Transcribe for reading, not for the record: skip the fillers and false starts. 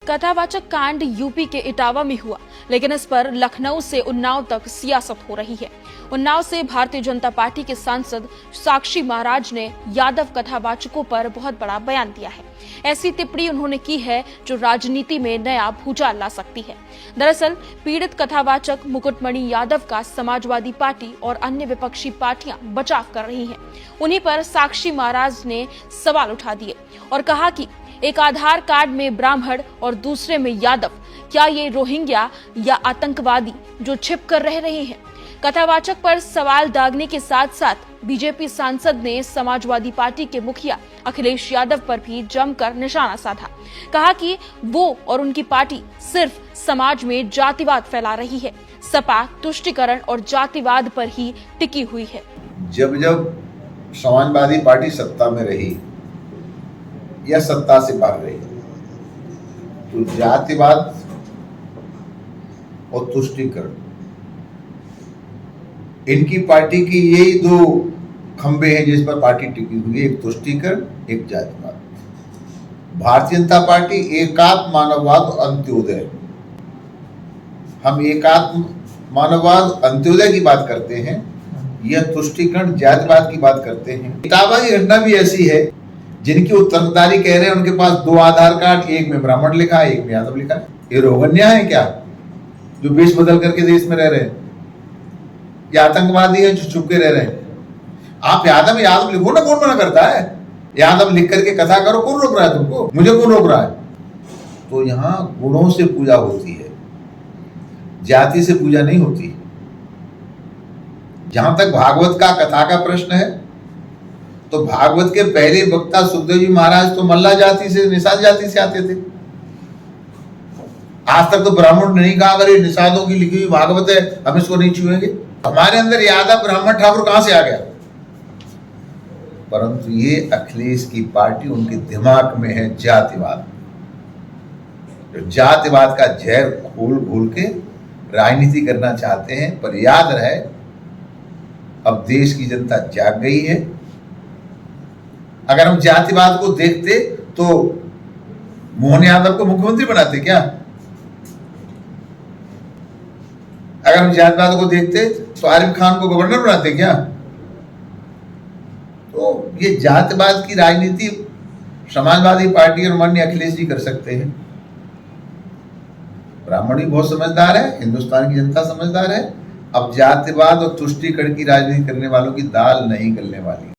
कथावाचक कांड यूपी के इटावा में हुआ, लेकिन इस पर लखनऊ से उन्नाव तक सियासत हो रही है। उन्नाव से भारतीय जनता पार्टी के सांसद साक्षी महाराज ने यादव कथावाचकों पर बहुत बड़ा बयान दिया है। ऐसी टिप्पणी उन्होंने की है जो राजनीति में नया भूचाल ला सकती है। दरअसल पीड़ित कथावाचक मुकुटमणि यादव का समाजवादी पार्टी और अन्य विपक्षी पार्टियां बचाव कर रही हैं। उन्हीं पर साक्षी महाराज ने सवाल उठा दिए और कहा कि एक आधार कार्ड में ब्राह्मण और दूसरे में यादव, क्या ये रोहिंग्या या आतंकवादी जो छिप कर रह रहे हैं? कथावाचक पर सवाल दागने के साथ साथ बीजेपी सांसद ने समाजवादी पार्टी के मुखिया अखिलेश यादव पर भी जमकर निशाना साधा। कहा कि वो और उनकी पार्टी सिर्फ समाज में जातिवाद फैला रही है। सपा तुष्टिकरण और जातिवाद पर ही टिकी हुई है। जब जब समाजवादी पार्टी सत्ता में रही या सत्ता से बाहर रही, तो जातिवाद और तुष्टिकरण, इनकी पार्टी की यही दो खंबे हैं जिस पर पार्टी टिकी हुई है, एक तुष्टिकरण, एक जातिवाद। भारतीय जनता पार्टी एकात्म मानववाद और अंत्योदय, हम एकात्म मानववाद अंत्योदय की बात करते हैं, यह तुष्टिकरण जातिवाद की बात करते हैं। इटावा की घटना भी ऐसी है, जिनकी उत्तराधिकारी कह रहे हैं उनके पास दो आधार कार्ड, एक में ब्राह्मण लिखा है, एक में यादव लिखा है। ये रोहंग्या है क्या, जो वेश बदल करके देश में रह रहे हैं? या आतंकवादी है जो छुप के रह रहे हैं? आप यादव लिखो ना, कौन मना करता है? यादव लिख करके कथा करो, कौन रोक रहा है तुमको? मुझे कौन रोक रहा है? तो यहाँ गुणों से पूजा होती है, जाति से पूजा नहीं होती। जहां तक भागवत का कथा का प्रश्न है, तो भागवत के पहले वक्ता सुखदेव जी महाराज तो मल्ला जाति से, निषाद जाति से आते थे। आज तक तो ब्राह्मण ने नहीं कहा अगर ये निषादों की लिखी हुई भागवत है हम इसको नहीं छुएंगे। हमारे अंदर यादव ब्राह्मण ठाकुर कहां से आ गया? परंतु ये अखिलेश की पार्टी, उनके दिमाग में है जातिवाद। जातिवाद का जहर घोल घोल के राजनीति करना चाहते हैं। पर याद रहे, अब देश की जनता जाग गई है। अगर हम जातिवाद को देखते तो मोहन यादव को मुख्यमंत्री बनाते क्या? अगर हम जातिवाद को देखते तो आरिफ खान को गवर्नर बनाते क्या? तो ये जातिवाद की राजनीति समाजवादी पार्टी और माननीय अखिलेश जी कर सकते हैं। ब्राह्मण भी बहुत समझदार है, हिंदुस्तान की जनता समझदार है। अब जातिवाद और तुष्टिकरण की राजनीति करने वालों की दाल नहीं गलने वाली।